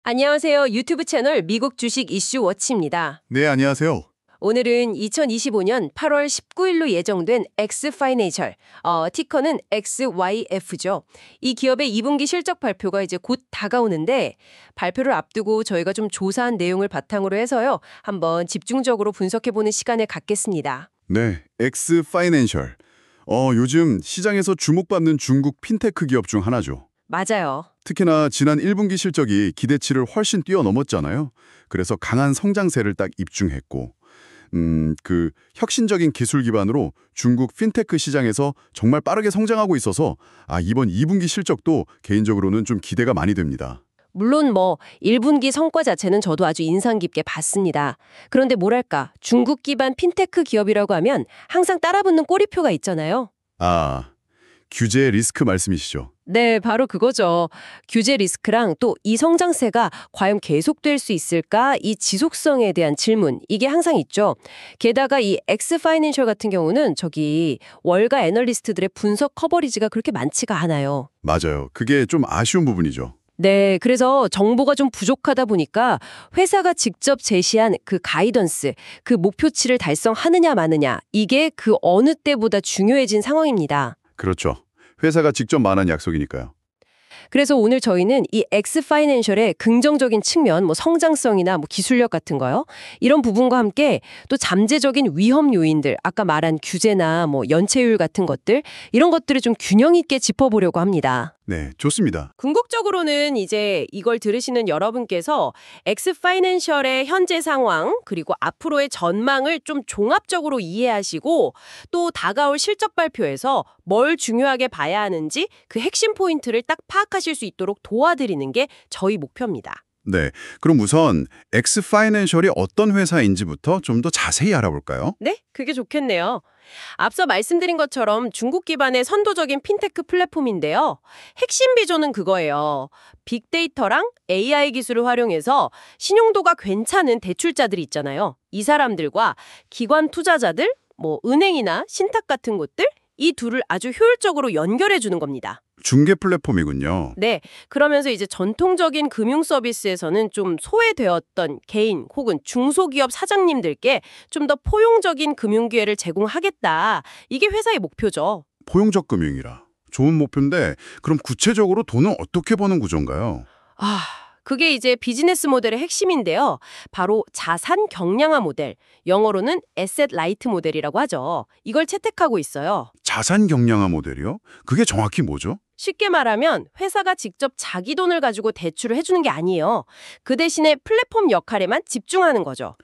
안녕하세요. 유튜브 채널 미국 주식 이슈 워치입니다. 네, 안녕하세요. 오늘은 2025년 8월 19일로 예정된 엑스파이낸셜, 티커는 XYF죠. 이 기업의 2분기 실적 발표가 이제 곧 다가오는데 발표를 앞두고 저희가 좀 조사한 내용을 바탕으로 해서요. 한번 집중적으로 분석해보는 시간을 갖겠습니다. 네, 엑스파이낸셜. 요즘 시장에서 주목받는 중국 핀테크 기업 중 하나죠. 맞아요. 특히나 지난 1분기 실적이 기대치를 훨씬 뛰어넘었잖아요. 그래서 강한 성장세를 딱 입증했고, 혁신적인 기술 기반으로 중국 핀테크 시장에서 정말 빠르게 성장하고 있어서 이번 2분기 실적도 개인적으로는 좀 기대가 많이 됩니다. 물론 1분기 성과 자체는 저도 아주 인상 깊게 봤습니다. 그런데 뭐랄까, 중국 기반 핀테크 기업이라고 하면 항상 따라붙는 꼬리표가 있잖아요. 규제 리스크 말씀이시죠? 네, 바로 그거죠. 규제 리스크랑 또 이 성장세가 과연 계속될 수 있을까? 이 지속성에 대한 질문, 이게 항상 있죠. 게다가 이 엑스파이낸셜 같은 경우는 월가 애널리스트들의 분석 커버리지가 그렇게 많지가 않아요. 맞아요. 그게 좀 아쉬운 부분이죠. 네, 그래서 정보가 좀 부족하다 보니까 회사가 직접 제시한 그 가이던스, 그 목표치를 달성하느냐 마느냐, 이게 그 어느 때보다 중요해진 상황입니다. 그렇죠. 회사가 직접 말한 약속이니까요. 그래서 오늘 저희는 이 엑스파이낸셜의 긍정적인 측면, 성장성이나 기술력 같은 거요. 이런 부분과 함께 또 잠재적인 위험 요인들, 아까 말한 규제나 연체율 같은 것들, 이런 것들을 좀 균형 있게 짚어보려고 합니다. 네, 좋습니다. 궁극적으로는 이제 이걸 들으시는 여러분께서 엑스파이낸셜의 현재 상황 그리고 앞으로의 전망을 좀 종합적으로 이해하시고 또 다가올 실적 발표에서 뭘 중요하게 봐야 하는지 그 핵심 포인트를 딱 파악하실 수 있도록 도와드리는 게 저희 목표입니다. 네, 그럼 우선 엑스파이낸셜이 어떤 회사인지부터 좀 더 자세히 알아볼까요? 네, 그게 좋겠네요. 앞서 말씀드린 것처럼 중국 기반의 선도적인 핀테크 플랫폼인데요. 핵심 비전은 그거예요. 빅데이터랑 AI 기술을 활용해서 신용도가 괜찮은 대출자들이 있잖아요. 이 사람들과 기관 투자자들, 은행이나 신탁 같은 곳들, 이 둘을 아주 효율적으로 연결해 주는 겁니다. 중개 플랫폼이군요. 네, 그러면서 이제 전통적인 금융 서비스에서는 좀 소외되었던 개인 혹은 중소기업 사장님들께 좀 더 포용적인 금융 기회를 제공하겠다. 이게 회사의 목표죠. 포용적 금융이라. 좋은 목표인데 그럼 구체적으로 돈은 어떻게 버는 구조인가요? 그게 이제 비즈니스 모델의 핵심인데요. 바로 자산 경량화 모델, 영어로는 에셋 라이트 모델이라고 하죠. 이걸 채택하고 있어요. 자산 경량화 모델이요? 그게 정확히 뭐죠? 쉽게 말하면 회사가 직접 자기 돈을 가지고 대출을 해주는 게 아니에요. 그 대신에 플랫폼 역할에만 집중하는 거죠.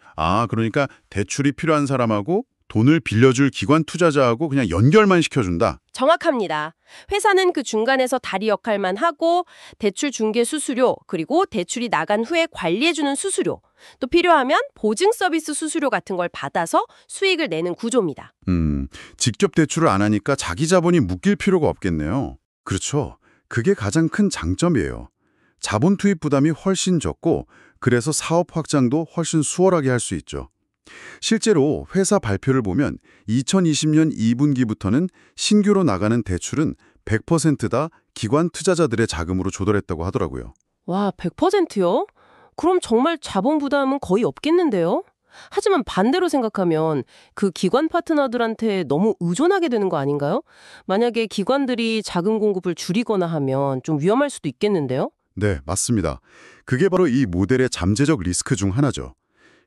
그러니까 대출이 필요한 사람하고 돈을 빌려줄 기관 투자자하고 그냥 연결만 시켜준다. 정확합니다. 회사는 그 중간에서 다리 역할만 하고 대출 중개 수수료, 그리고 대출이 나간 후에 관리해주는 수수료, 또 필요하면 보증 서비스 수수료 같은 걸 받아서 수익을 내는 구조입니다. 직접 대출을 안 하니까 자기 자본이 묶일 필요가 없겠네요. 그렇죠. 그게 가장 큰 장점이에요. 자본 투입 부담이 훨씬 적고 그래서 사업 확장도 훨씬 수월하게 할 수 있죠. 실제로 회사 발표를 보면 2020년 2분기부터는 신규로 나가는 대출은 100%다 기관 투자자들의 자금으로 조달했다고 하더라고요. 와, 100%요? 그럼 정말 자본 부담은 거의 없겠는데요? 하지만 반대로 생각하면 그 기관 파트너들한테 너무 의존하게 되는 거 아닌가요? 만약에 기관들이 자금 공급을 줄이거나 하면 좀 위험할 수도 있겠는데요? 네, 맞습니다. 그게 바로 이 모델의 잠재적 리스크 중 하나죠.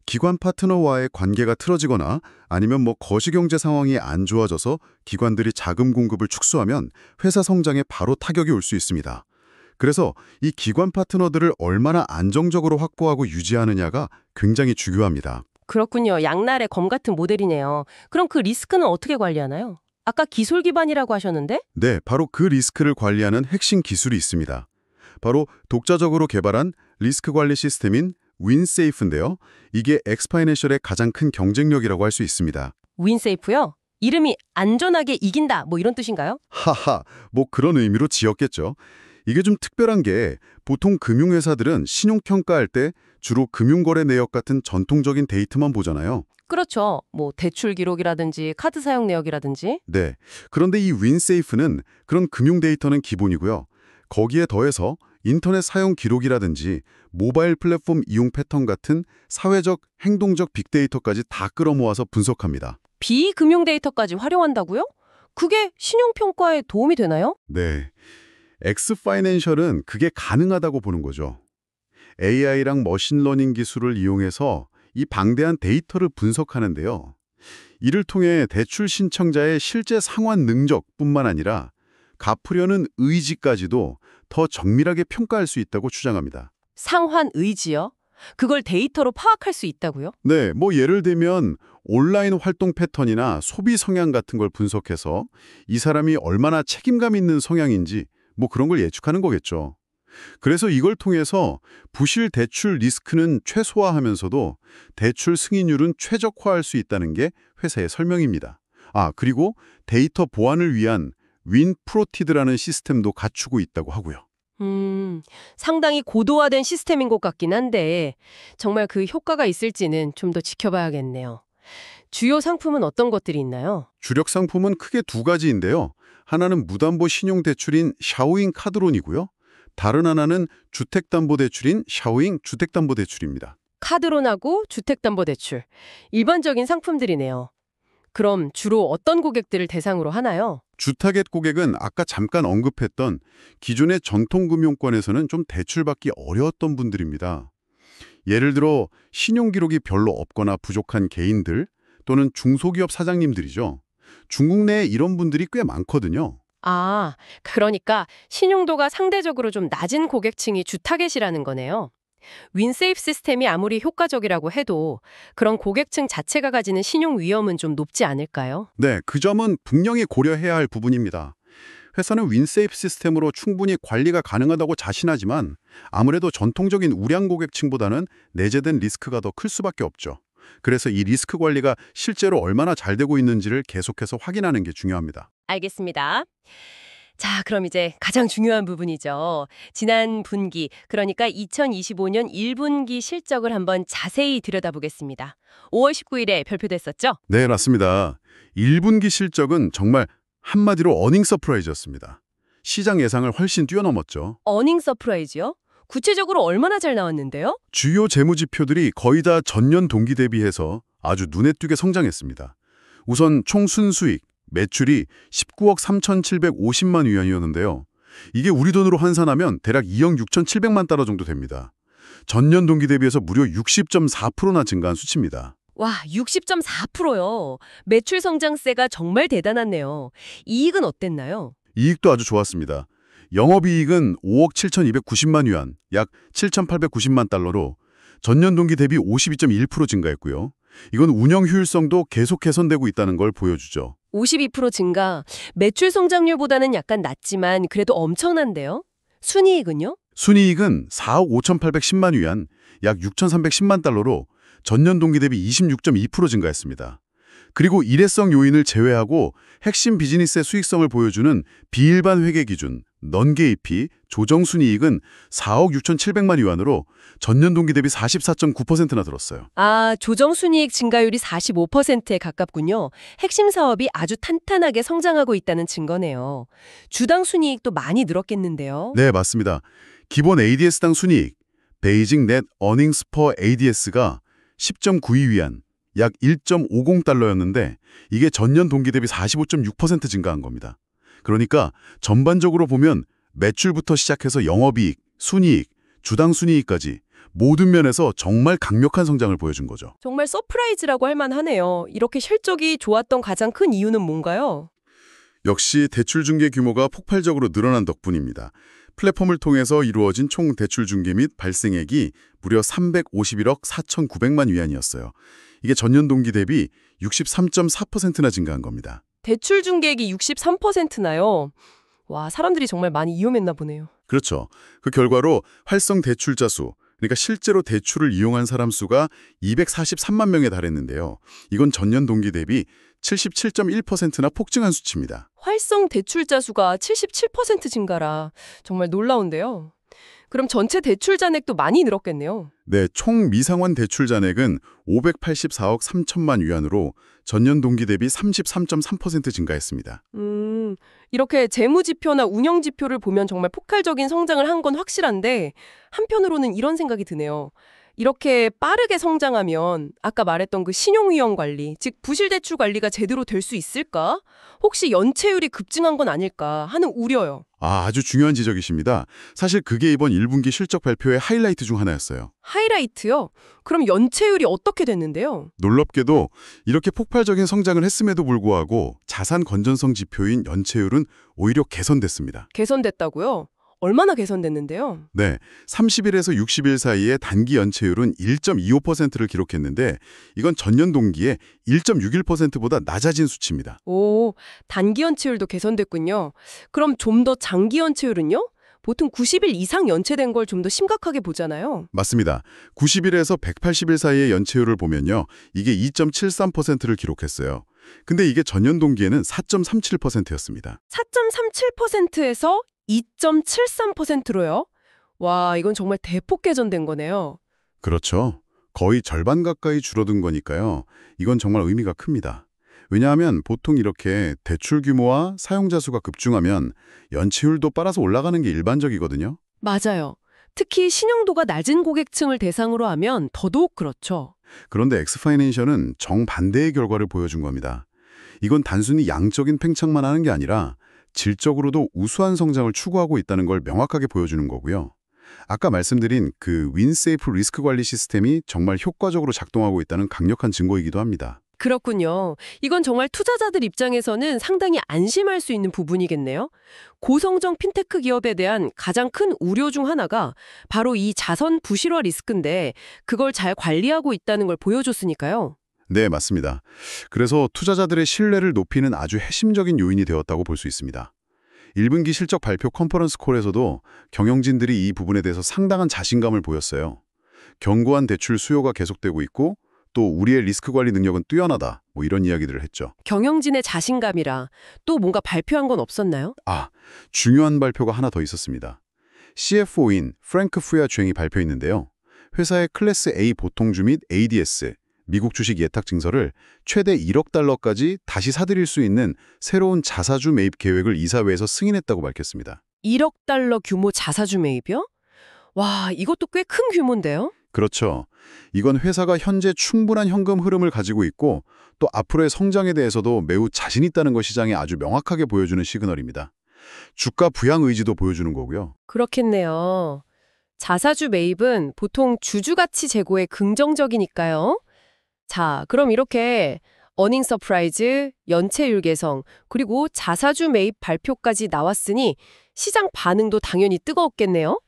기관 파트너와의 관계가 틀어지거나 아니면 거시경제 상황이 안 좋아져서 기관들이 자금 공급을 축소하면 회사 성장에 바로 타격이 올 수 있습니다. 그래서 이 기관 파트너들을 얼마나 안정적으로 확보하고 유지하느냐가 굉장히 중요합니다. 그렇군요. 양날의 검 같은 모델이네요. 그럼 그 리스크는 어떻게 관리하나요? 아까 기술 기반이라고 하셨는데? 네, 바로 그 리스크를 관리하는 핵심 기술이 있습니다. 바로 독자적으로 개발한 리스크 관리 시스템인 윈세이프인데요. 이게 엑스파이낸셜의 가장 큰 경쟁력이라고 할 수 있습니다. 윈세이프요? 이름이 안전하게 이긴다, 이런 뜻인가요? 하하, 그런 의미로 지었겠죠. 이게 좀 특별한 게 보통 금융회사들은 신용평가할 때 주로 금융거래 내역 같은 전통적인 데이터만 보잖아요. 그렇죠. 대출 기록이라든지 카드 사용 내역이라든지. 네. 그런데 이 윈세이프는 그런 금융 데이터는 기본이고요. 거기에 더해서 인터넷 사용 기록이라든지 모바일 플랫폼 이용 패턴 같은 사회적, 행동적 빅데이터까지 다 끌어모아서 분석합니다. 비금융 데이터까지 활용한다고요? 그게 신용평가에 도움이 되나요? 네. 엑스파이낸셜은 그게 가능하다고 보는 거죠. AI랑 머신러닝 기술을 이용해서 이 방대한 데이터를 분석하는데요. 이를 통해 대출 신청자의 실제 상환 능력뿐만 아니라 갚으려는 의지까지도 더 정밀하게 평가할 수 있다고 주장합니다. 상환 의지요? 그걸 데이터로 파악할 수 있다고요? 네, 예를 들면 온라인 활동 패턴이나 소비 성향 같은 걸 분석해서 이 사람이 얼마나 책임감 있는 성향인지 그런 걸 예측하는 거겠죠. 그래서 이걸 통해서 부실 대출 리스크는 최소화하면서도 대출 승인율은 최적화할 수 있다는 게 회사의 설명입니다. 그리고 데이터 보안을 위한 윈프로티드라는 시스템도 갖추고 있다고 하고요. 상당히 고도화된 시스템인 것 같긴 한데 정말 그 효과가 있을지는 좀 더 지켜봐야겠네요. 주요 상품은 어떤 것들이 있나요? 주력 상품은 크게 두 가지인데요. 하나는 무담보 신용대출인 샤오잉 카드론이고요. 다른 하나는 주택담보대출인 샤오잉 주택담보대출입니다. 카드론하고 주택담보대출. 일반적인 상품들이네요. 그럼 주로 어떤 고객들을 대상으로 하나요? 주타겟 고객은 아까 잠깐 언급했던 기존의 전통금융권에서는 좀 대출받기 어려웠던 분들입니다. 예를 들어 신용기록이 별로 없거나 부족한 개인들 또는 중소기업 사장님들이죠. 중국 내에 이런 분들이 꽤 많거든요. 그러니까 신용도가 상대적으로 좀 낮은 고객층이 주타겟이라는 거네요. 윈세이프 시스템이 아무리 효과적이라고 해도 그런 고객층 자체가 가지는 신용 위험은 좀 높지 않을까요? 네, 그 점은 분명히 고려해야 할 부분입니다. 회사는 윈세이프 시스템으로 충분히 관리가 가능하다고 자신하지만 아무래도 전통적인 우량 고객층보다는 내재된 리스크가 더 클 수밖에 없죠. 그래서 이 리스크 관리가 실제로 얼마나 잘 되고 있는지를 계속해서 확인하는 게 중요합니다. 알겠습니다. 자, 그럼 이제 가장 중요한 부분이죠. 지난 분기, 그러니까 2025년 1분기 실적을 한번 자세히 들여다보겠습니다. 5월 19일에 발표됐었죠? 네, 맞습니다. 1분기 실적은 정말 한마디로 어닝 서프라이즈였습니다. 시장 예상을 훨씬 뛰어넘었죠. 어닝 서프라이즈요? 구체적으로 얼마나 잘 나왔는데요? 주요 재무지표들이 거의 다 전년 동기 대비해서 아주 눈에 띄게 성장했습니다. 우선 총 순수익, 매출이 19억 3,750만 위안이었는데요. 이게 우리 돈으로 환산하면 대략 2억 6,700만 달러 정도 됩니다. 전년 동기 대비해서 무려 60.4%나 증가한 수치입니다. 와, 60.4%요. 매출 성장세가 정말 대단하네요. 이익은 어땠나요? 이익도 아주 좋았습니다. 영업이익은 5억 7,290만 위안, 약 7,890만 달러로 전년 동기 대비 52.1% 증가했고요. 이건 운영 효율성도 계속 개선되고 있다는 걸 보여주죠. 52% 증가, 매출 성장률보다는 약간 낮지만 그래도 엄청난데요? 순이익은요? 순이익은 4억 5,810만 위안, 약 6,310만 달러로 전년 동기 대비 26.2% 증가했습니다. 그리고 일회성 요인을 제외하고 핵심 비즈니스의 수익성을 보여주는 비일반 회계 기준, 넌게이피, 조정순이익은 4억 6,700만 위안으로 전년 동기 대비 44.9%나 늘었어요. 조정순이익 증가율이 45%에 가깝군요. 핵심 사업이 아주 탄탄하게 성장하고 있다는 증거네요. 주당 순이익도 많이 늘었겠는데요. 네, 맞습니다. 기본 ADS당 순이익, 베이징 넷 어닝스 퍼 ADS가 10.92 위안, 약 1.50달러였는데 이게 전년 동기 대비 45.6% 증가한 겁니다. 그러니까 전반적으로 보면 매출부터 시작해서 영업이익, 순이익, 주당 순이익까지 모든 면에서 정말 강력한 성장을 보여준 거죠. 정말 서프라이즈라고 할 만하네요. 이렇게 실적이 좋았던 가장 큰 이유는 뭔가요? 역시 대출 중개 규모가 폭발적으로 늘어난 덕분입니다. 플랫폼을 통해서 이루어진 총 대출 중개 및 발생액이 무려 351억 4,900만 위안이었어요. 이게 전년 동기 대비 63.4%나 증가한 겁니다. 대출 중개액이 63%나요. 와, 사람들이 정말 많이 이용했나 보네요. 그렇죠. 그 결과로 활성 대출자 수, 그러니까 실제로 대출을 이용한 사람 수가 243만 명에 달했는데요. 이건 전년 동기 대비 77.1%나 폭증한 수치입니다. 활성 대출자 수가 77% 증가라 정말 놀라운데요. 그럼 전체 대출 잔액도 많이 늘었겠네요. 네, 총 미상환 대출 잔액은 584억 3천만 위안으로 전년 동기 대비 33.3% 증가했습니다. 이렇게 재무지표나 운영지표를 보면 정말 폭발적인 성장을 한 건 확실한데 한편으로는 이런 생각이 드네요. 이렇게 빠르게 성장하면 아까 말했던 그 신용위험 관리, 즉 부실대출 관리가 제대로 될 수 있을까? 혹시 연체율이 급증한 건 아닐까 하는 우려요. 아주 중요한 지적이십니다. 사실 그게 이번 1분기 실적 발표의 하이라이트 중 하나였어요. 하이라이트요? 그럼 연체율이 어떻게 됐는데요? 놀랍게도 이렇게 폭발적인 성장을 했음에도 불구하고 자산 건전성 지표인 연체율은 오히려 개선됐습니다. 개선됐다고요? 얼마나 개선됐는데요? 네, 30일에서 60일 사이에 단기 연체율은 1.25%를 기록했는데 이건 전년 동기에 1.61%보다 낮아진 수치입니다. 오, 단기 연체율도 개선됐군요. 그럼 좀 더 장기 연체율은요? 보통 90일 이상 연체된 걸 좀 더 심각하게 보잖아요. 맞습니다. 90일에서 180일 사이의 연체율을 보면요. 이게 2.73%를 기록했어요. 근데 이게 전년 동기에는 4.37%였습니다. 4.37%에서 2.73%로요? 와, 이건 정말 대폭 개선된 거네요. 그렇죠. 거의 절반 가까이 줄어든 거니까요. 이건 정말 의미가 큽니다. 왜냐하면 보통 이렇게 대출 규모와 사용자 수가 급증하면 연체율도 빨아서 올라가는 게 일반적이거든요. 맞아요. 특히 신용도가 낮은 고객층을 대상으로 하면 더더욱 그렇죠. 그런데 엑스파이낸셜은 정반대의 결과를 보여준 겁니다. 이건 단순히 양적인 팽창만 하는 게 아니라 질적으로도 우수한 성장을 추구하고 있다는 걸 명확하게 보여주는 거고요. 아까 말씀드린 그 윈세이프 리스크 관리 시스템이 정말 효과적으로 작동하고 있다는 강력한 증거이기도 합니다. 그렇군요. 이건 정말 투자자들 입장에서는 상당히 안심할 수 있는 부분이겠네요. 고성장 핀테크 기업에 대한 가장 큰 우려 중 하나가 바로 이 자선 부실화 리스크인데 그걸 잘 관리하고 있다는 걸 보여줬으니까요. 네, 맞습니다. 그래서 투자자들의 신뢰를 높이는 아주 핵심적인 요인이 되었다고 볼 수 있습니다. 1분기 실적 발표 컨퍼런스 콜에서도 경영진들이 이 부분에 대해서 상당한 자신감을 보였어요. 견고한 대출 수요가 계속되고 있고 또 우리의 리스크 관리 능력은 뛰어나다. 이런 이야기들을 했죠. 경영진의 자신감이라 또 뭔가 발표한 건 없었나요? 중요한 발표가 하나 더 있었습니다. CFO인 프랭크 푸야 주행이 발표했는데요. 회사의 클래스 A 보통주 및 ADS, 미국 주식 예탁 증서를 최대 1억 달러까지 다시 사들일 수 있는 새로운 자사주 매입 계획을 이사회에서 승인했다고 밝혔습니다. 1억 달러 규모 자사주 매입이요? 와, 이것도 꽤 큰 규모인데요? 그렇죠. 이건 회사가 현재 충분한 현금 흐름을 가지고 있고 또 앞으로의 성장에 대해서도 매우 자신 있다는 걸 시장에 아주 명확하게 보여주는 시그널입니다. 주가 부양 의지도 보여주는 거고요. 그렇겠네요. 자사주 매입은 보통 주주가치 제고에 긍정적이니까요. 자, 그럼 이렇게 어닝 서프라이즈, 연체율 개선, 그리고 자사주 매입 발표까지 나왔으니 시장 반응도 당연히 뜨거웠겠네요.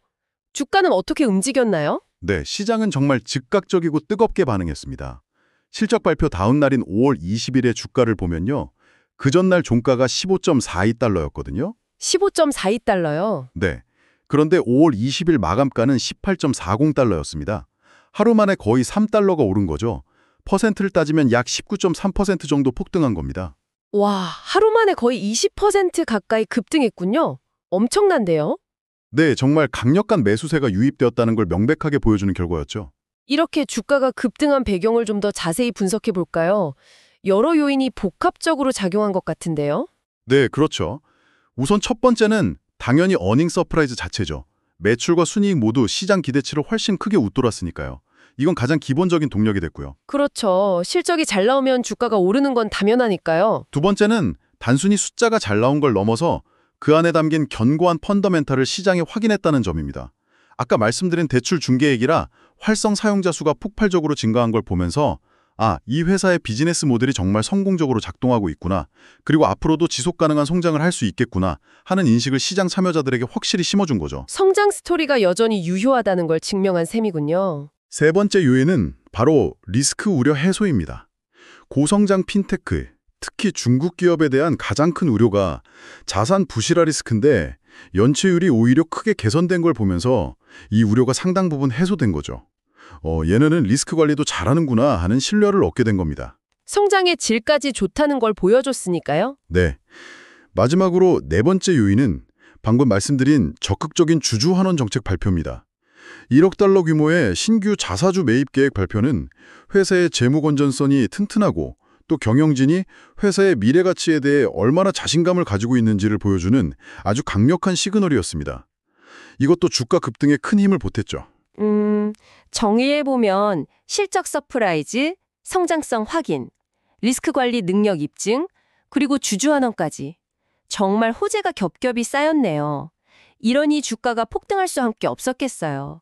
주가는 어떻게 움직였나요? 네, 시장은 정말 즉각적이고 뜨겁게 반응했습니다. 실적 발표 다음 날인 5월 20일의 주가를 보면요. 그 전날 종가가 15.42달러였거든요. 15.42달러요. 네. 그런데 5월 20일 마감가는 18.40달러였습니다. 하루 만에 거의 3달러가 오른 거죠. 퍼센트를 따지면 약 19.3% 정도 폭등한 겁니다. 와, 하루 만에 거의 20% 가까이 급등했군요. 엄청난데요? 네, 정말 강력한 매수세가 유입되었다는 걸 명백하게 보여주는 결과였죠. 이렇게 주가가 급등한 배경을 좀 더 자세히 분석해 볼까요? 여러 요인이 복합적으로 작용한 것 같은데요. 네, 그렇죠. 우선 첫 번째는 당연히 어닝 서프라이즈 자체죠. 매출과 순이익 모두 시장 기대치를 훨씬 크게 웃돌았으니까요. 이건 가장 기본적인 동력이 됐고요. 그렇죠. 실적이 잘 나오면 주가가 오르는 건 당연하니까요. 두 번째는 단순히 숫자가 잘 나온 걸 넘어서 그 안에 담긴 견고한 펀더멘탈을 시장에 확인했다는 점입니다. 아까 말씀드린 대출 중개액이라 활성 사용자 수가 폭발적으로 증가한 걸 보면서 이 회사의 비즈니스 모델이 정말 성공적으로 작동하고 있구나. 그리고 앞으로도 지속 가능한 성장을 할 수 있겠구나 하는 인식을 시장 참여자들에게 확실히 심어준 거죠. 성장 스토리가 여전히 유효하다는 걸 증명한 셈이군요. 세 번째 요인은 바로 리스크 우려 해소입니다. 고성장 핀테크, 특히 중국 기업에 대한 가장 큰 우려가 자산 부실화 리스크인데 연체율이 오히려 크게 개선된 걸 보면서 이 우려가 상당 부분 해소된 거죠. 얘네는 리스크 관리도 잘하는구나 하는 신뢰를 얻게 된 겁니다. 성장의 질까지 좋다는 걸 보여줬으니까요. 네. 마지막으로 네 번째 요인은 방금 말씀드린 적극적인 주주 환원 정책 발표입니다. 1억 달러 규모의 신규 자사주 매입 계획 발표는 회사의 재무 건전성이 튼튼하고 또 경영진이 회사의 미래 가치에 대해 얼마나 자신감을 가지고 있는지를 보여주는 아주 강력한 시그널이었습니다. 이것도 주가 급등에 큰 힘을 보탰죠. 정의해보면 실적 서프라이즈, 성장성 확인, 리스크 관리 능력 입증, 그리고 주주 환원까지. 정말 호재가 겹겹이 쌓였네요. 이러니 주가가 폭등할 수밖에 없었겠어요.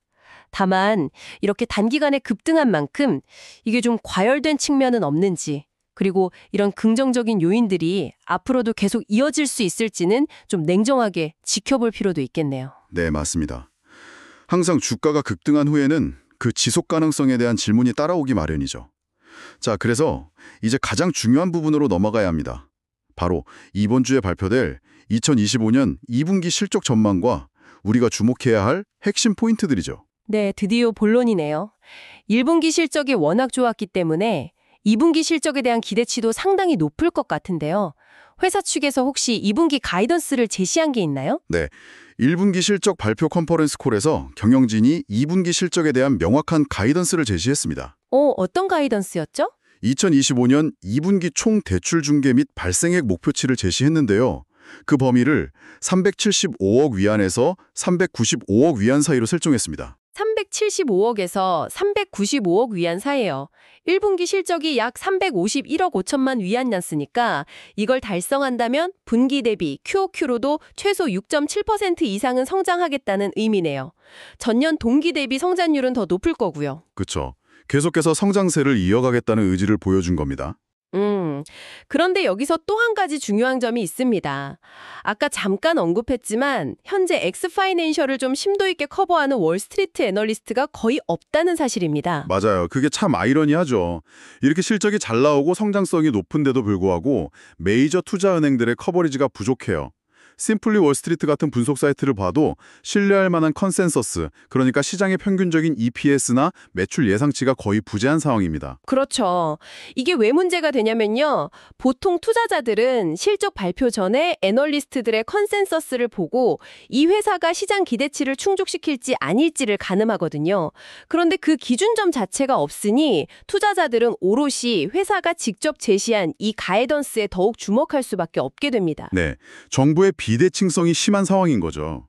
다만 이렇게 단기간에 급등한 만큼 이게 좀 과열된 측면은 없는지, 그리고 이런 긍정적인 요인들이 앞으로도 계속 이어질 수 있을지는 좀 냉정하게 지켜볼 필요도 있겠네요. 네, 맞습니다. 항상 주가가 급등한 후에는 그 지속 가능성에 대한 질문이 따라오기 마련이죠. 자, 그래서 이제 가장 중요한 부분으로 넘어가야 합니다. 바로 이번 주에 발표될 2025년 2분기 실적 전망과 우리가 주목해야 할 핵심 포인트들이죠. 네, 드디어 본론이네요. 1분기 실적이 워낙 좋았기 때문에 2분기 실적에 대한 기대치도 상당히 높을 것 같은데요. 회사 측에서 혹시 2분기 가이던스를 제시한 게 있나요? 네, 1분기 실적 발표 컨퍼런스 콜에서 경영진이 2분기 실적에 대한 명확한 가이던스를 제시했습니다. 어떤 가이던스였죠? 2025년 2분기 총 대출 중개 및 발생액 목표치를 제시했는데요. 그 범위를 375억 위안에서 395억 위안 사이로 설정했습니다. 375억에서 395억 위안 사이에요. 1분기 실적이 약 351억 5천만 위안이었으니까 이걸 달성한다면 분기 대비 QOQ로도 최소 6.7% 이상은 성장하겠다는 의미네요. 전년 동기 대비 성장률은 더 높을 거고요. 그렇죠. 계속해서 성장세를 이어가겠다는 의지를 보여준 겁니다. 그런데 여기서 또 한 가지 중요한 점이 있습니다. 아까 잠깐 언급했지만 현재 엑스파이낸셜을 좀 심도 있게 커버하는 월스트리트 애널리스트가 거의 없다는 사실입니다. 맞아요. 그게 참 아이러니하죠. 이렇게 실적이 잘 나오고 성장성이 높은데도 불구하고 메이저 투자은행들의 커버리지가 부족해요. 심플리 월스트리트 같은 분석 사이트를 봐도 신뢰할 만한 컨센서스, 그러니까 시장의 평균적인 EPS나 매출 예상치가 거의 부재한 상황입니다. 그렇죠. 이게 왜 문제가 되냐면요. 보통 투자자들은 실적 발표 전에 애널리스트들의 컨센서스를 보고 이 회사가 시장 기대치를 충족시킬지 아닐지를 가늠하거든요. 그런데 그 기준점 자체가 없으니 투자자들은 오롯이 회사가 직접 제시한 이 가이던스에 더욱 주목할 수밖에 없게 됩니다. 네, 정부의 비대칭성이 심한 상황인 거죠.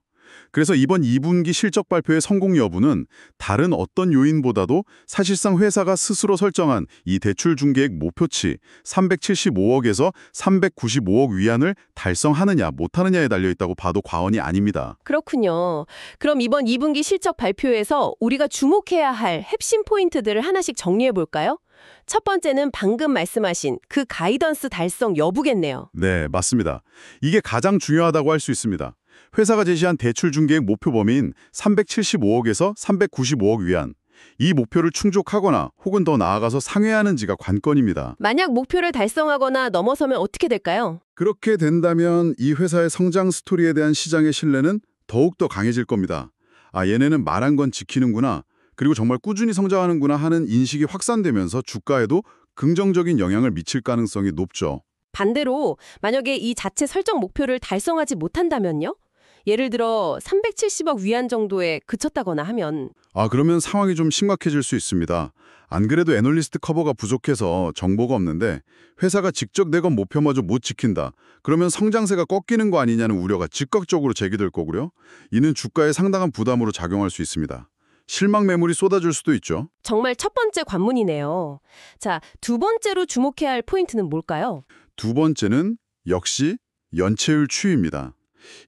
그래서 이번 2분기 실적 발표의 성공 여부는 다른 어떤 요인보다도 사실상 회사가 스스로 설정한 이 대출 중개액 목표치 375억에서 395억 위안을 달성하느냐 못하느냐에 달려있다고 봐도 과언이 아닙니다. 그렇군요. 그럼 이번 2분기 실적 발표에서 우리가 주목해야 할 핵심 포인트들을 하나씩 정리해 볼까요? 첫 번째는 방금 말씀하신 그 가이던스 달성 여부겠네요. 네, 맞습니다. 이게 가장 중요하다고 할 수 있습니다. 회사가 제시한 대출 중개액 목표 범위인 375억에서 395억 위안. 이 목표를 충족하거나 혹은 더 나아가서 상회하는지가 관건입니다. 만약 목표를 달성하거나 넘어서면 어떻게 될까요? 그렇게 된다면 이 회사의 성장 스토리에 대한 시장의 신뢰는 더욱더 강해질 겁니다. 아, 얘네는 말한 건 지키는구나. 그리고 정말 꾸준히 성장하는구나 하는 인식이 확산되면서 주가에도 긍정적인 영향을 미칠 가능성이 높죠. 반대로 만약에 이 자체 설정 목표를 달성하지 못한다면요? 예를 들어 370억 위안 정도에 그쳤다거나 하면 그러면 상황이 좀 심각해질 수 있습니다. 안 그래도 애널리스트 커버가 부족해서 정보가 없는데 회사가 직접 내건 목표마저 못 지킨다. 그러면 성장세가 꺾이는 거 아니냐는 우려가 즉각적으로 제기될 거고요. 이는 주가에 상당한 부담으로 작용할 수 있습니다. 실망 매물이 쏟아질 수도 있죠. 정말 첫 번째 관문이네요. 자, 두 번째로 주목해야 할 포인트는 뭘까요? 두 번째는 역시 연체율 추이입니다.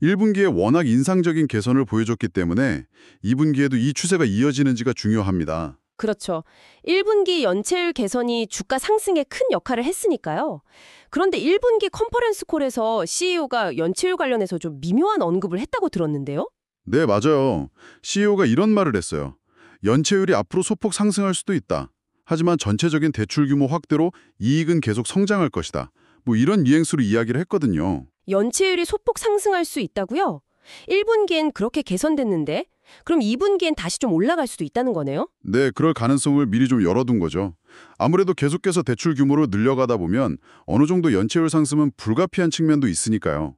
1분기에 워낙 인상적인 개선을 보여줬기 때문에 2분기에도 이 추세가 이어지는지가 중요합니다. 그렇죠. 1분기 연체율 개선이 주가 상승에 큰 역할을 했으니까요. 그런데 1분기 컨퍼런스 콜에서 CEO가 연체율 관련해서 좀 미묘한 언급을 했다고 들었는데요. 네, 맞아요. CEO가 이런 말을 했어요. 연체율이 앞으로 소폭 상승할 수도 있다. 하지만 전체적인 대출 규모 확대로 이익은 계속 성장할 것이다. 이런 뉘앙스로 이야기를 했거든요. 연체율이 소폭 상승할 수 있다고요? 1분기엔 그렇게 개선됐는데 그럼 2분기엔 다시 좀 올라갈 수도 있다는 거네요? 네, 그럴 가능성을 미리 좀 열어둔 거죠. 아무래도 계속해서 대출 규모를 늘려가다 보면 어느 정도 연체율 상승은 불가피한 측면도 있으니까요.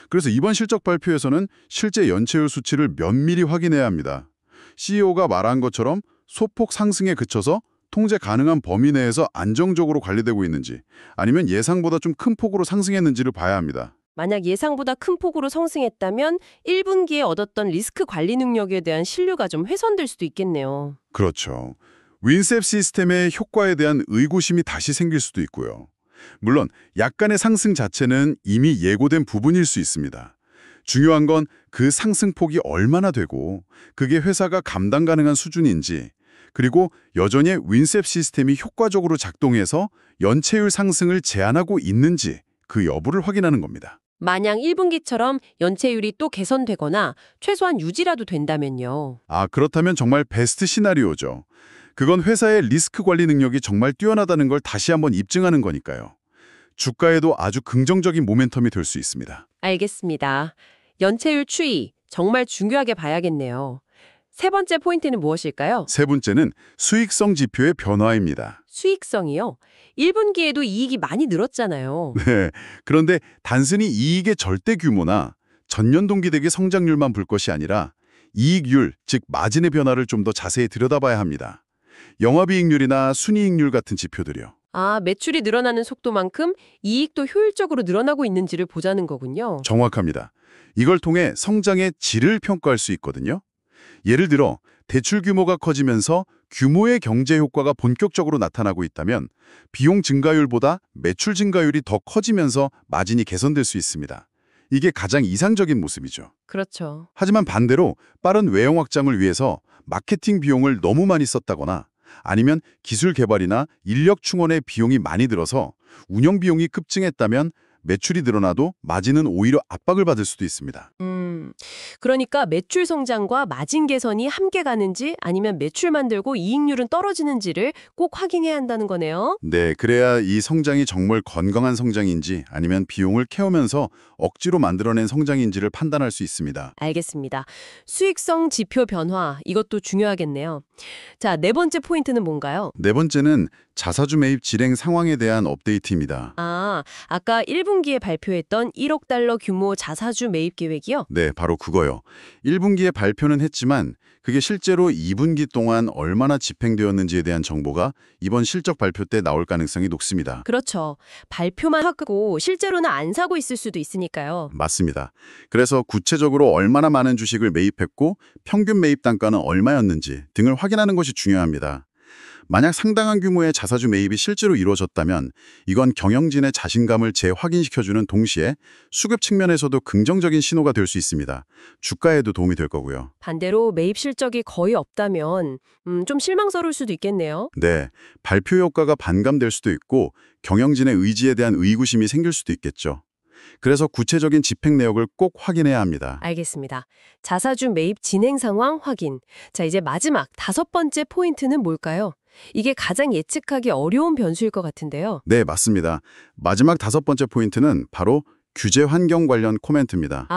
그래서 이번 실적 발표에서는 실제 연체율 수치를 면밀히 확인해야 합니다. CEO가 말한 것처럼 소폭 상승에 그쳐서 통제 가능한 범위 내에서 안정적으로 관리되고 있는지 아니면 예상보다 좀 큰 폭으로 상승했는지를 봐야 합니다. 만약 예상보다 큰 폭으로 상승했다면 1분기에 얻었던 리스크 관리 능력에 대한 신뢰가 좀 훼손될 수도 있겠네요. 그렇죠. 윈셉 시스템의 효과에 대한 의구심이 다시 생길 수도 있고요. 물론 약간의 상승 자체는 이미 예고된 부분일 수 있습니다. 중요한 건 그 상승폭이 얼마나 되고 그게 회사가 감당 가능한 수준인지 그리고 여전히 윈셉 시스템이 효과적으로 작동해서 연체율 상승을 제한하고 있는지 그 여부를 확인하는 겁니다. 만약 1분기처럼 연체율이 또 개선되거나 최소한 유지라도 된다면요. 그렇다면 정말 베스트 시나리오죠. 그건 회사의 리스크 관리 능력이 정말 뛰어나다는 걸 다시 한번 입증하는 거니까요. 주가에도 아주 긍정적인 모멘텀이 될 수 있습니다. 알겠습니다. 연체율 추이 정말 중요하게 봐야겠네요. 세 번째 포인트는 무엇일까요? 세 번째는 수익성 지표의 변화입니다. 수익성이요. 1분기에도 이익이 많이 늘었잖아요. 네. 그런데 단순히 이익의 절대 규모나 전년 동기 대비 성장률만 볼 것이 아니라 이익률, 즉 마진의 변화를 좀 더 자세히 들여다봐야 합니다. 영업이익률이나 순이익률 같은 지표들이요. 매출이 늘어나는 속도만큼 이익도 효율적으로 늘어나고 있는지를 보자는 거군요. 정확합니다. 이걸 통해 성장의 질을 평가할 수 있거든요. 예를 들어 대출 규모가 커지면서 규모의 경제 효과가 본격적으로 나타나고 있다면 비용 증가율보다 매출 증가율이 더 커지면서 마진이 개선될 수 있습니다. 이게 가장 이상적인 모습이죠. 그렇죠. 하지만 반대로 빠른 외형 확장을 위해서 마케팅 비용을 너무 많이 썼다거나 아니면 기술 개발이나 인력 충원에 비용이 많이 들어서 운영 비용이 급증했다면 매출이 늘어나도 마진은 오히려 압박을 받을 수도 있습니다. 그러니까 매출 성장과 마진 개선이 함께 가는지 아니면 매출만 들고 이익률은 떨어지는지를 꼭 확인해야 한다는 거네요. 네, 그래야 이 성장이 정말 건강한 성장인지 아니면 비용을 캐오면서 억지로 만들어낸 성장인지를 판단할 수 있습니다. 알겠습니다. 수익성 지표 변화, 이것도 중요하겠네요. 자, 네 번째 포인트는 뭔가요? 네 번째는 자사주 매입 진행 상황에 대한 업데이트입니다. 아까 1분기에 발표했던 1억 달러 규모 자사주 매입 계획이요? 네, 바로 그거요. 1분기에 발표는 했지만 그게 실제로 2분기 동안 얼마나 집행되었는지에 대한 정보가 이번 실적 발표 때 나올 가능성이 높습니다. 그렇죠. 발표만 하고 실제로는 안 사고 있을 수도 있으니까요. 맞습니다. 그래서 구체적으로 얼마나 많은 주식을 매입했고 평균 매입 단가는 얼마였는지 등을 확인하는 것이 중요합니다. 만약 상당한 규모의 자사주 매입이 실제로 이루어졌다면 이건 경영진의 자신감을 재확인시켜주는 동시에 수급 측면에서도 긍정적인 신호가 될 수 있습니다. 주가에도 도움이 될 거고요. 반대로 매입 실적이 거의 없다면 좀 실망스러울 수도 있겠네요. 네, 발표 효과가 반감될 수도 있고 경영진의 의지에 대한 의구심이 생길 수도 있겠죠. 그래서 구체적인 집행 내역을 꼭 확인해야 합니다. 알겠습니다. 자사주 매입 진행 상황 확인. 자, 이제 마지막 다섯 번째 포인트는 뭘까요? 이게 가장 예측하기 어려운 변수일 것 같은데요. 네, 맞습니다. 마지막 다섯 번째 포인트는 바로 규제 환경 관련 코멘트입니다.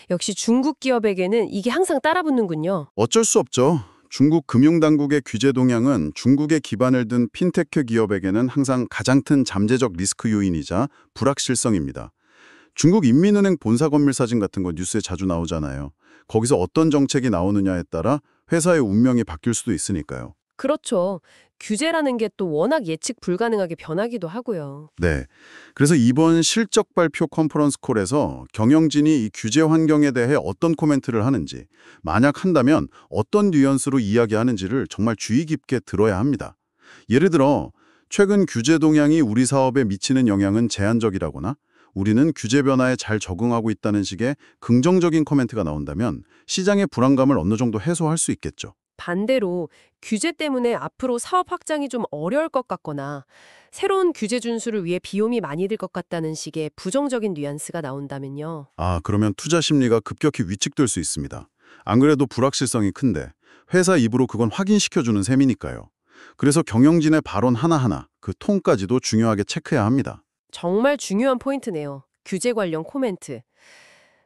역시 중국 기업에게는 이게 항상 따라붙는군요. 어쩔 수 없죠. 중국 금융당국의 규제 동향은 중국에 기반을 둔 핀테크 기업에게는 항상 가장 큰 잠재적 리스크 요인이자 불확실성입니다. 중국 인민은행 본사 건물 사진 같은 거 뉴스에 자주 나오잖아요. 거기서 어떤 정책이 나오느냐에 따라 회사의 운명이 바뀔 수도 있으니까요. 그렇죠. 규제라는 게 또 워낙 예측 불가능하게 변하기도 하고요. 네. 그래서 이번 실적 발표 컨퍼런스 콜에서 경영진이 이 규제 환경에 대해 어떤 코멘트를 하는지, 만약 한다면 어떤 뉘앙스로 이야기하는지를 정말 주의 깊게 들어야 합니다. 예를 들어 최근 규제 동향이 우리 사업에 미치는 영향은 제한적이라거나 우리는 규제 변화에 잘 적응하고 있다는 식의 긍정적인 코멘트가 나온다면 시장의 불안감을 어느 정도 해소할 수 있겠죠. 반대로 규제 때문에 앞으로 사업 확장이 좀 어려울 것 같거나 새로운 규제 준수를 위해 비용이 많이 들 것 같다는 식의 부정적인 뉘앙스가 나온다면요. 그러면 투자 심리가 급격히 위축될 수 있습니다. 안 그래도 불확실성이 큰데 회사 입으로 그건 확인시켜주는 셈이니까요. 그래서 경영진의 발언 하나하나, 그 톤까지도 중요하게 체크해야 합니다. 정말 중요한 포인트네요. 규제 관련 코멘트.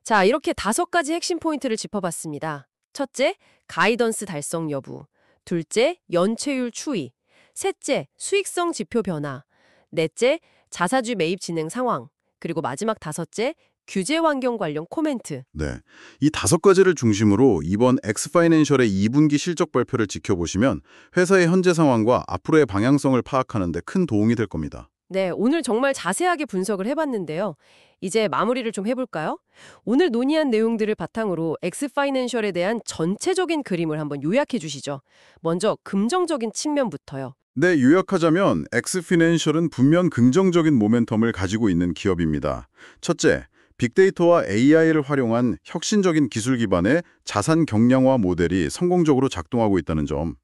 자, 이렇게 5가지 핵심 포인트를 짚어봤습니다. 첫째, 가이던스 달성 여부. 둘째, 연체율 추이. 셋째, 수익성 지표 변화. 넷째, 자사주 매입 진행 상황. 그리고 마지막 5째, 규제 환경 관련 코멘트. 네. 이 5가지를 중심으로 이번 엑스파이낸셜의 2분기 실적 발표를 지켜보시면 회사의 현재 상황과 앞으로의 방향성을 파악하는 데 큰 도움이 될 겁니다. 네, 오늘 정말 자세하게 분석을 해봤는데요. 이제 마무리를 좀 해볼까요? 오늘 논의한 내용들을 바탕으로 엑스파이낸셜에 대한 전체적인 그림을 한번 요약해 주시죠. 먼저 긍정적인 측면부터요. 네, 요약하자면 엑스피넨셜은 분명 긍정적인 모멘텀을 가지고 있는 기업입니다. 첫째, 빅데이터와 AI를 활용한 혁신적인 기술 기반의 자산 경량화 모델이 성공적으로 작동하고 있다는 점.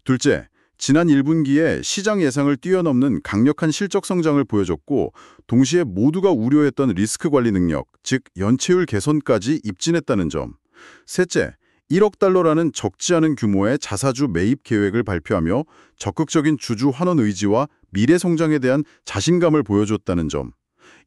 둘째, 지난 1분기에 시장 예상을 뛰어넘는 강력한 실적 성장을 보여줬고 동시에 모두가 우려했던 리스크 관리 능력, 즉 연체율 개선까지 입진했다는 점. 셋째, 1억 달러라는 적지 않은 규모의 자사주 매입 계획을 발표하며 적극적인 주주 환원 의지와 미래 성장에 대한 자신감을 보여줬다는 점.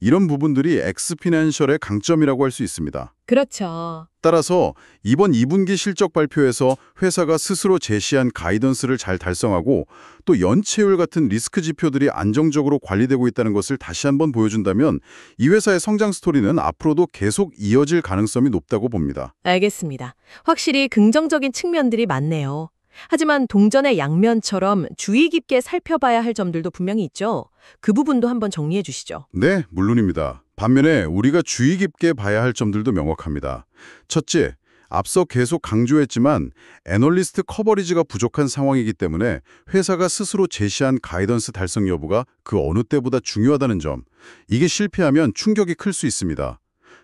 이런 부분들이 엑스피넨셜의 강점이라고 할 수 있습니다. 그렇죠. 따라서 이번 2분기 실적 발표에서 회사가 스스로 제시한 가이던스를 잘 달성하고 또 연체율 같은 리스크 지표들이 안정적으로 관리되고 있다는 것을 다시 한번 보여준다면 이 회사의 성장 스토리는 앞으로도 계속 이어질 가능성이 높다고 봅니다. 알겠습니다. 확실히 긍정적인 측면들이 많네요. 하지만 동전의 양면처럼 주의 깊게 살펴봐야 할 점들도 분명히 있죠. 그 부분도 한번 정리해 주시죠. 네, 물론입니다. 반면에 우리가 주의 깊게 봐야 할 점들도 명확합니다. 첫째, 앞서 계속 강조했지만 애널리스트 커버리지가 부족한 상황이기 때문에 회사가 스스로 제시한 가이던스 달성 여부가 그 어느 때보다 중요하다는 점. 이게 실패하면 충격이 클 수 있습니다.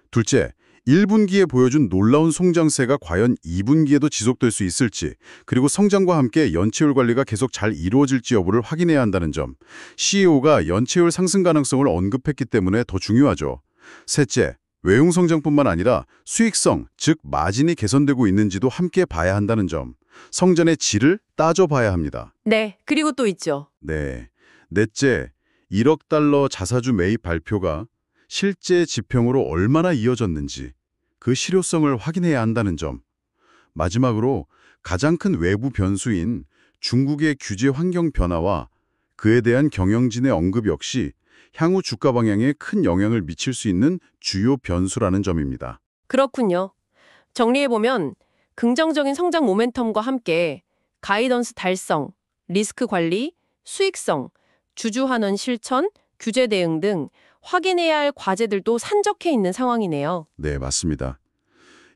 둘째, 1분기에 보여준 놀라운 성장세가 과연 2분기에도 지속될 수 있을지, 그리고 성장과 함께 연체율 관리가 계속 잘 이루어질지 여부를 확인해야 한다는 점. CEO가 연체율 상승 가능성을 언급했기 때문에 더 중요하죠. 셋째, 외형 성장뿐만 아니라 수익성, 즉 마진이 개선되고 있는지도 함께 봐야 한다는 점. 성장의 질을 따져봐야 합니다. 네, 그리고 또 있죠. 네. 넷째, 1억 달러 자사주 매입 발표가 실제 지평으로 얼마나 이어졌는지 그 실효성을 확인해야 한다는 점. 마지막으로 가장 큰 외부 변수인 중국의 규제 환경 변화와 그에 대한 경영진의 언급 역시 향후 주가 방향에 큰 영향을 미칠 수 있는 주요 변수라는 점입니다. 그렇군요. 정리해보면 긍정적인 성장 모멘텀과 함께 가이던스 달성, 리스크 관리, 수익성, 주주 환원 실천, 규제 대응 등 확인해야 할 과제들도 산적해 있는 상황이네요. 네, 맞습니다.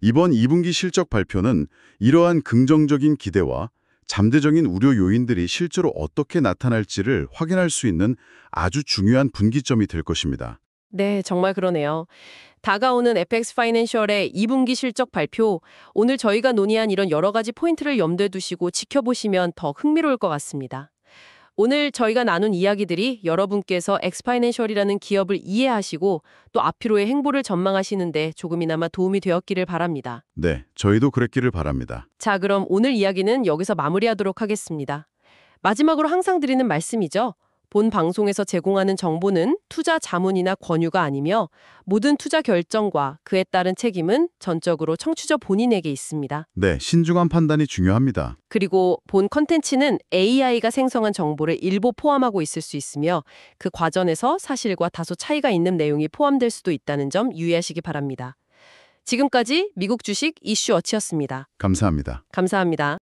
이번 2분기 실적 발표는 이러한 긍정적인 기대와 잠재적인 우려 요인들이 실제로 어떻게 나타날지를 확인할 수 있는 아주 중요한 분기점이 될 것입니다. 네, 정말 그러네요. 다가오는 FX 파이낸셜의 2분기 실적 발표, 오늘 저희가 논의한 이런 여러 가지 포인트를 염두에 두시고 지켜보시면 더 흥미로울 것 같습니다. 오늘 저희가 나눈 이야기들이 여러분께서 엑스파이낸셜이라는 기업을 이해하시고 또 앞으로의 행보를 전망하시는데 조금이나마 도움이 되었기를 바랍니다. 네, 저희도 그랬기를 바랍니다. 자, 그럼 오늘 이야기는 여기서 마무리하도록 하겠습니다. 마지막으로 항상 드리는 말씀이죠. 본 방송에서 제공하는 정보는 투자 자문이나 권유가 아니며 모든 투자 결정과 그에 따른 책임은 전적으로 청취자 본인에게 있습니다. 네, 신중한 판단이 중요합니다. 그리고 본 컨텐츠는 AI가 생성한 정보를 일부 포함하고 있을 수 있으며 그 과정에서 사실과 다소 차이가 있는 내용이 포함될 수도 있다는 점 유의하시기 바랍니다. 지금까지 미국 주식 이슈워치였습니다. 감사합니다. 감사합니다.